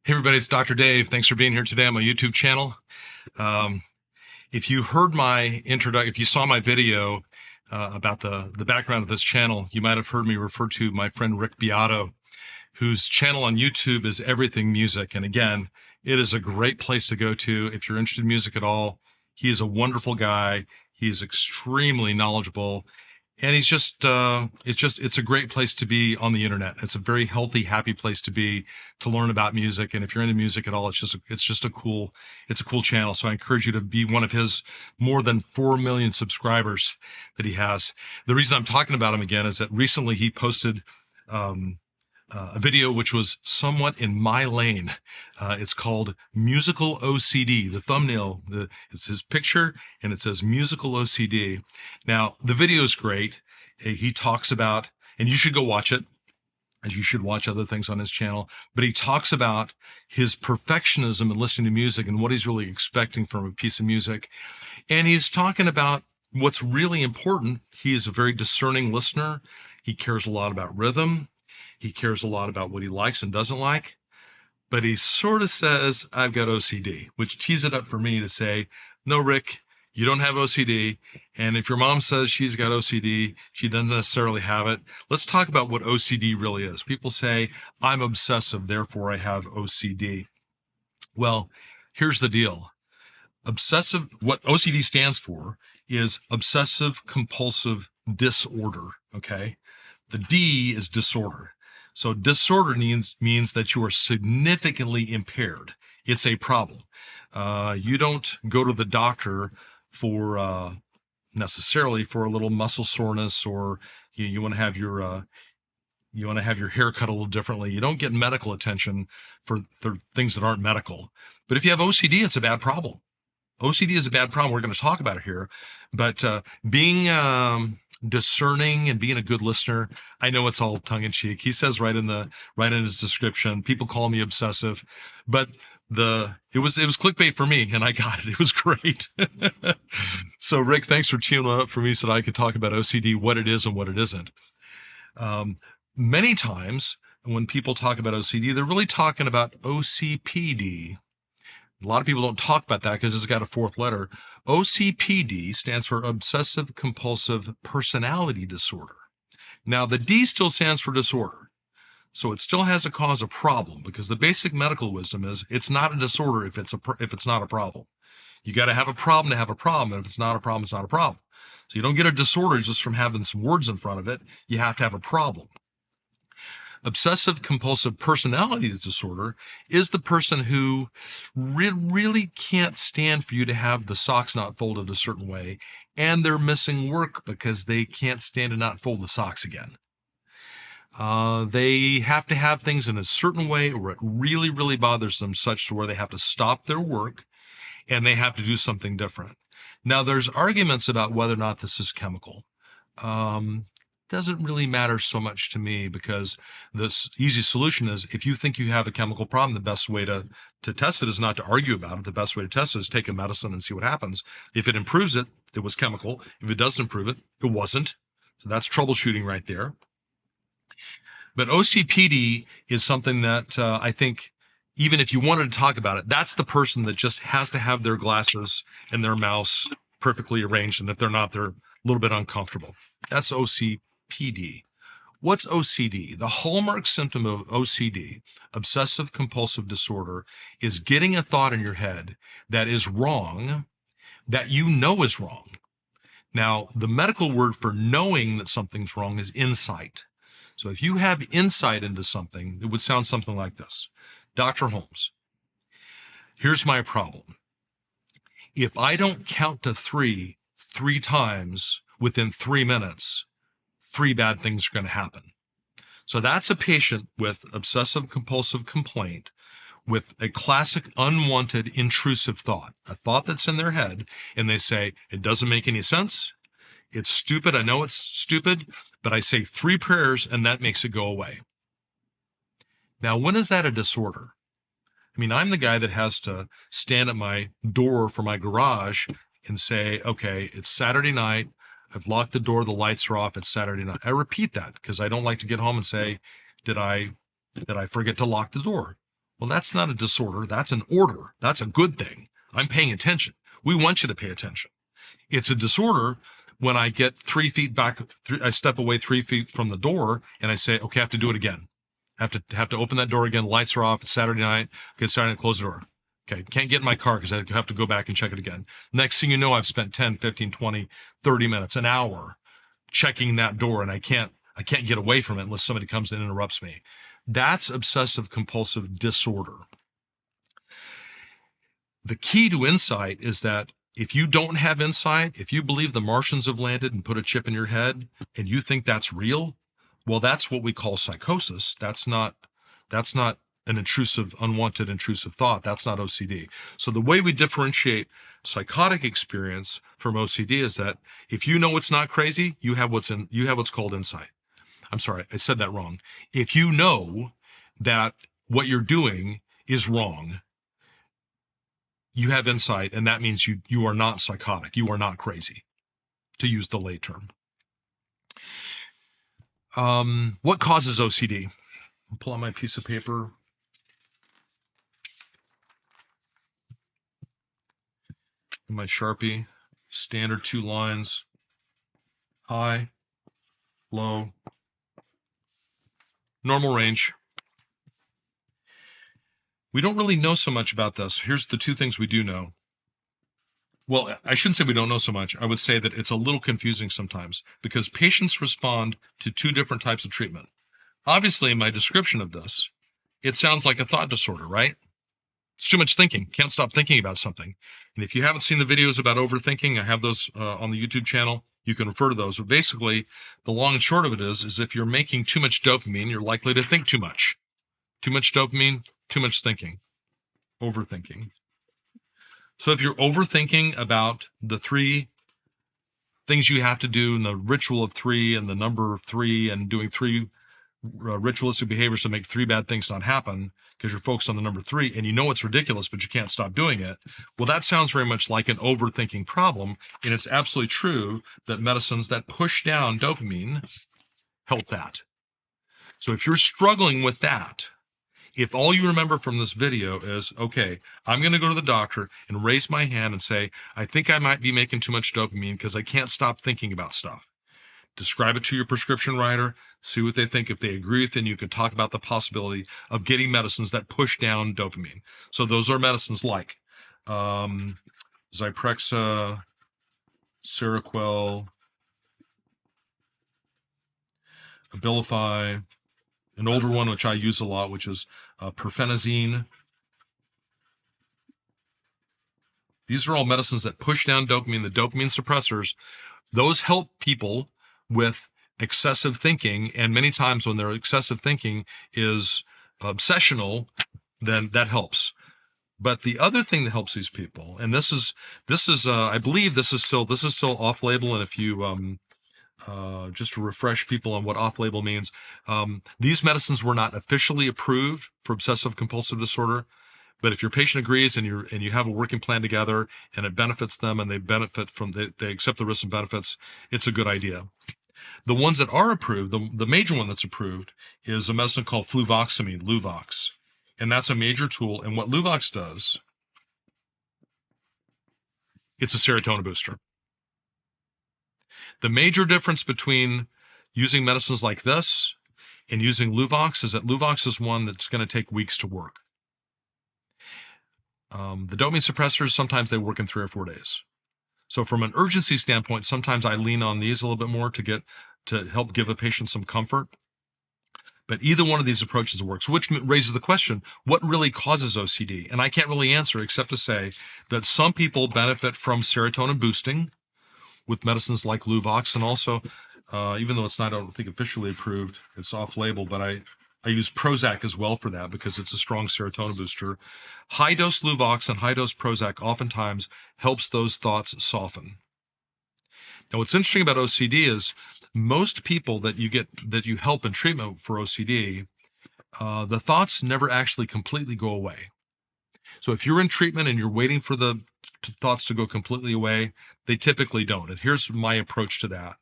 Hey everybody, it's Dr. Dave. Thanks for being here today on my YouTube channel. Um, if you heard my introduction, if you saw my video about the background of this channel, you might have heard me refer to my friend Rick Beato, whose channel on YouTube is Everything Music. And again, it is a great place to go to if you're interested in music at all. He is a wonderful guy. He is extremely knowledgeable. And it's a great place to be on the internet. It's a very healthy, happy place to be to learn about music. And if you're into music at all, it's a cool channel. So I encourage you to be one of his more than 4 million subscribers that he has. The reason I'm talking about him again is that recently he posted, a video which was somewhat in my lane. It's called Musical OCD. The thumbnail, it's his picture, and it says Musical OCD. Now, the video is great. He talks about, and you should go watch it, as you should watch other things on his channel, but he talks about his perfectionism in listening to music and what he's really expecting from a piece of music. And he's talking about what's really important. He is a very discerning listener. He cares a lot about rhythm. He cares a lot about what he likes and doesn't like, but he sort of says, I've got OCD, which tees it up for me to say, no, Rick, you don't have OCD. And if your mom says she's got OCD, she doesn't necessarily have it. Let's talk about what OCD really is. People say, I'm obsessive, therefore I have OCD. Well, here's the deal. What OCD stands for is Obsessive Compulsive Disorder, okay? The D is disorder. So disorder means that you are significantly impaired. It's a problem. You don't go to the doctor for necessarily for a little muscle soreness, or you want to have your hair cut a little differently. You don't get medical attention for things that aren't medical. But if you have OCD, it's a bad problem. OCD is a bad problem. We're going to talk about it here, but being discerning and being a good listener, I know it's all tongue in cheek. He says right in his description, people call me obsessive, but it was clickbait for me, and I got it. It was great. So Rick, thanks for tuning up for me so that I could talk about OCD, what it is and what it isn't. Many times when people talk about OCD, they're really talking about OCPD. A lot of people don't talk about that because it's got a fourth letter. OCPD stands for Obsessive Compulsive Personality Disorder. Now, the D still stands for disorder. So it still has to cause a problem, because the basic medical wisdom is it's not a disorder if it's not a problem. You got to have a problem to have a problem. And if it's not a problem, it's not a problem. So you don't get a disorder just from having some words in front of it. You have to have a problem. Obsessive compulsive personality disorder is the person who really can't stand for you to have the socks not folded a certain way, and they're missing work because they can't stand to not fold the socks again. They have to have things in a certain way, or it really bothers them such to where they have to stop their work and they have to do something different. Now, there's arguments about whether or not this is chemical. Doesn't really matter so much to me, because the easy solution is, if you think you have a chemical problem, the best way to test it is not to argue about it. The best way to test it is take a medicine and see what happens. If it improves it, it was chemical. If it doesn't improve it, it wasn't. So that's troubleshooting right there. But OCPD is something that I think, even if you wanted to talk about it, that's the person that just has to have their glasses and their mouse perfectly arranged. And if they're not, they're a little bit uncomfortable. That's OCPD. What's OCD? The hallmark symptom of OCD, Obsessive Compulsive Disorder, is getting a thought in your head that is wrong, that you know is wrong. Now, the medical word for knowing that something's wrong is insight. So if you have insight into something, it would sound something like this. Dr. Holmes, here's my problem. If I don't count to three times within 3 minutes, 3 bad things are going to happen. So that's a patient with obsessive compulsive complaint with a classic unwanted intrusive thought, a thought that's in their head, and they say, it doesn't make any sense. It's stupid. I know it's stupid, but I say 3 prayers and that makes it go away. Now, when is that a disorder? I mean, I'm the guy that has to stand at my door for my garage and say, okay, it's Saturday night. I've locked the door. The lights are off. It's Saturday night. I repeat that because I don't like to get home and say, did I forget to lock the door? Well, that's not a disorder. That's an order. That's a good thing. I'm paying attention. We want you to pay attention. It's a disorder when I get 3 feet back, I step away 3 feet from the door and I say, okay, I have to do it again. Have to open that door again. Lights are off. It's Saturday night. Okay, Saturday night, close the door. Okay, can't get in my car because I have to go back and check it again. Next thing you know, I've spent 10, 15, 20, 30 minutes, an hour checking that door, and I can't get away from it unless somebody comes in and interrupts me. That's obsessive compulsive disorder. The key to insight is that if you don't have insight, if you believe the Martians have landed and put a chip in your head and you think that's real, well, that's what we call psychosis. That's not an unwanted intrusive thought. That's not OCD. So the way we differentiate psychotic experience from OCD is that if you know it's not crazy, you have what's called insight. I'm sorry, I said that wrong. If you know that what you're doing is wrong, you have insight, and that means you are not psychotic. You are not crazy, to use the lay term. What causes OCD? I'll pull out my piece of paper. And my Sharpie, standard 2 lines, high, low, normal range. We don't really know so much about this. Here's the 2 things we do know. Well, I shouldn't say we don't know so much. I would say that it's a little confusing sometimes because patients respond to 2 different types of treatment. Obviously, in my description of this, it sounds like a thought disorder, right? It's too much thinking. Can't stop thinking about something. And if you haven't seen the videos about overthinking, I have those on the YouTube channel. You can refer to those. But basically, the long and short of it is if you're making too much dopamine, you're likely to think too much. Too much dopamine, too much thinking. Overthinking. So if you're overthinking about the 3 things you have to do and the ritual of 3 and the number of 3 and doing 3 ritualistic behaviors to make 3 bad things not happen because you're focused on the number 3 and you know it's ridiculous, but you can't stop doing it. Well, that sounds very much like an overthinking problem. And it's absolutely true that medicines that push down dopamine help that. So if you're struggling with that, if all you remember from this video is, okay, I'm going to go to the doctor and raise my hand and say, I think I might be making too much dopamine because I can't stop thinking about stuff. Describe it to your prescription writer, see what they think. If they agree with it, then you can talk about the possibility of getting medicines that push down dopamine. So those are medicines like Zyprexa, Seroquel, Abilify, an older one which I use a lot, which is Perfectionism. These are all medicines that push down dopamine, the dopamine suppressors. Those help people with excessive thinking, and many times when their excessive thinking is obsessional, then that helps. But the other thing that helps these people, and this is I believe this is still off-label, and if you just to refresh people on what off-label means, these medicines were not officially approved for obsessive compulsive disorder. But if your patient agrees and you have a working plan together and it benefits them and they benefit from they accept the risks and benefits, it's a good idea. The ones that are approved, the major one that's approved is a medicine called fluvoxamine, Luvox. And that's a major tool. And what Luvox does, it's a serotonin booster. The major difference between using medicines like this and using Luvox is that Luvox is one that's going to take weeks to work. The dopamine suppressors, sometimes they work in 3 or 4 days. So from an urgency standpoint, sometimes I lean on these a little bit more to help give a patient some comfort. But either one of these approaches works, which raises the question, what really causes OCD? And I can't really answer except to say that some people benefit from serotonin boosting with medicines like Luvox, and also, even though it's not, I don't think, officially approved, it's off-label, but I use Prozac as well for that because it's a strong serotonin booster. High-dose Luvox and high-dose Prozac oftentimes helps those thoughts soften. Now, what's interesting about OCD is most people that you help in treatment for OCD, the thoughts never actually completely go away. So if you're in treatment and you're waiting for the thoughts to go completely away, they typically don't. And here's my approach to that.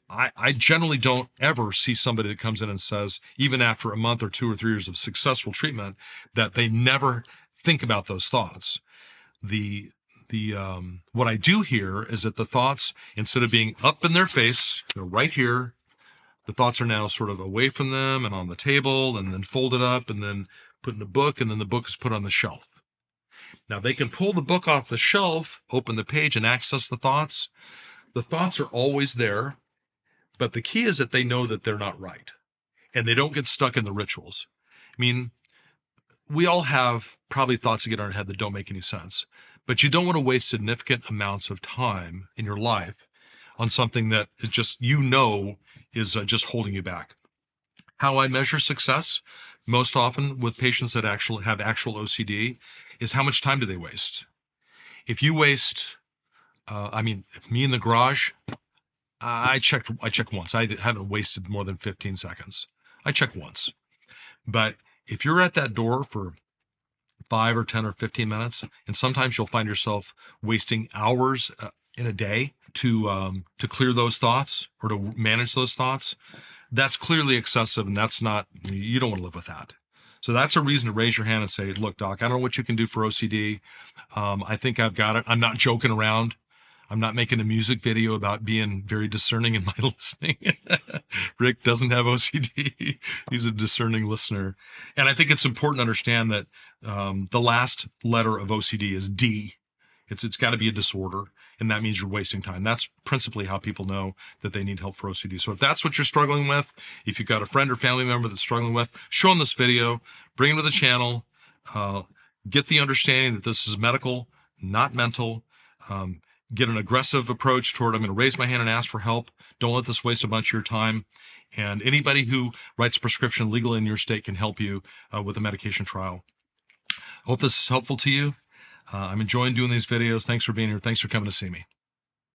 I generally don't ever see somebody that comes in and says, even after a month or 2 or 3 years of successful treatment, that they never think about those thoughts. What I do hear is that the thoughts, instead of being up in their face, right here, the thoughts are now sort of away from them and on the table and then folded up and then put in a book, and then the book is put on the shelf. Now they can pull the book off the shelf, open the page, and access the thoughts. The thoughts are always there, but the key is that they know that they're not right and they don't get stuck in the rituals. I mean, we all have probably thoughts that get in our head that don't make any sense, but you don't want to waste significant amounts of time in your life on something that is just, is just holding you back. How I measure success most often with patients that actually have actual OCD is how much time do they waste. If you waste, me in the garage, I check once. I haven't wasted more than 15 seconds. I check once. But if you're at that door for 5 or 10 or 15 minutes, and sometimes you'll find yourself wasting hours in a day to clear those thoughts or to manage those thoughts, that's clearly excessive, and you don't want to live with that. So that's a reason to raise your hand and say, look, doc, I don't know what you can do for OCD. I think I've got it. I'm not joking around. I'm not making a music video about being very discerning in my listening. Rick doesn't have OCD. He's a discerning listener. And I think it's important to understand that the last letter of OCD is D. It's got to be a disorder, and that means you're wasting time. That's principally how people know that they need help for OCD. So if that's what you're struggling with, if you've got a friend or family member that's struggling with, show them this video, bring them to the channel, get the understanding that this is medical, not mental. Get an aggressive approach toward, I'm going to raise my hand and ask for help. Don't let this waste a bunch of your time. And anybody who writes a prescription legally in your state can help you with a medication trial. I hope this is helpful to you. I'm enjoying doing these videos. Thanks for being here. Thanks for coming to see me.